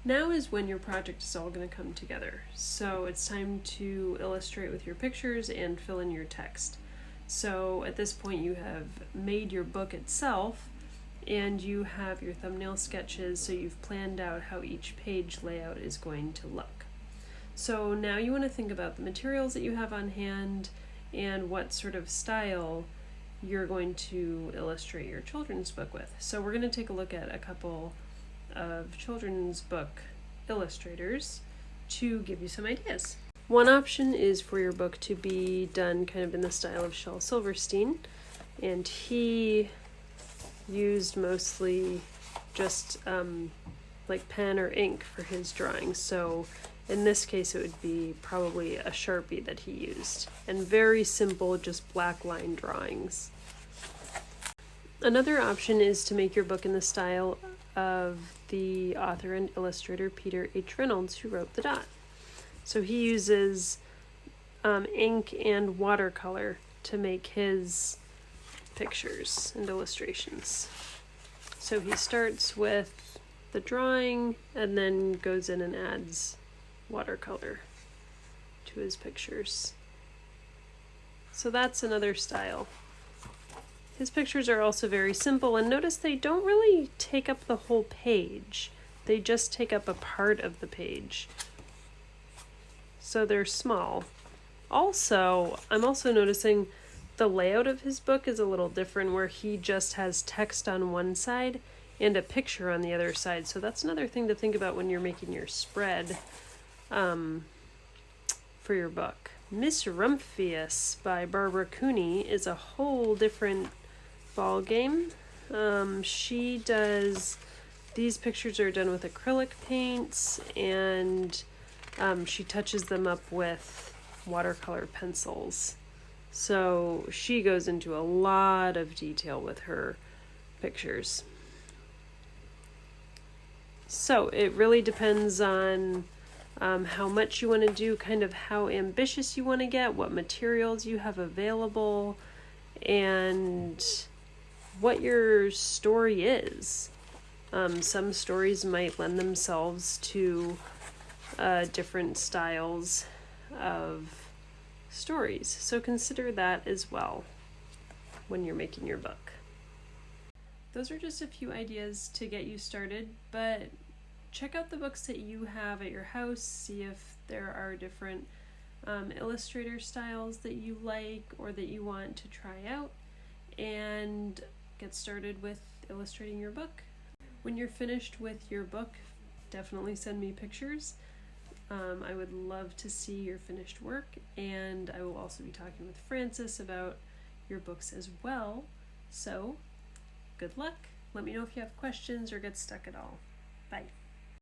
Now is when your project is all going to come together. So it's time to illustrate with your pictures and fill in your text. So at this point you have made your book itself and you have your thumbnail sketches, so you've planned out how each page layout is going to look. So now you want to think about the materials that you have on hand and what sort of style you're going to illustrate your children's book with. So we're going to take a look at a couple of children's book illustrators to give you some ideas. One option is for your book to be done kind of in the style of Shel Silverstein, and he used mostly just like pen or ink for his drawings. So in this case it would be probably a Sharpie that he used, and very simple, just black line drawings. Another option is to make your book in the style of the author and illustrator Peter H. Reynolds, who wrote The Dot. So he uses ink and watercolor to make his pictures and illustrations. So he starts with the drawing and then goes in and adds watercolor to his pictures. So that's another style. His pictures are also very simple, and notice they don't really take up the whole page. They just take up a part of the page. So they're small. Also, I'm also noticing the layout of his book is a little different, where he just has text on one side and a picture on the other side. So that's another thing to think about when you're making your spread for your book. Miss Rumphius by Barbara Cooney is a whole different ball game. She does, these pictures are done with acrylic paints, and she touches them up with watercolor pencils. So she goes into a lot of detail with her pictures. So it really depends on how much you want to do, kind of how ambitious you want to get, what materials you have available, and what your story is. Some stories might lend themselves to different styles of stories, so consider that as well when you're making your book. Those are just a few ideas to get you started, but check out the books that you have at your house, see if there are different illustrator styles that you like or that you want to try out, and get started with illustrating your book. When you're finished with your book, definitely send me pictures. I would love to see your finished work, and I will also be talking with Frances about your books as well. So, good luck. Let me know if you have questions or get stuck at all. Bye.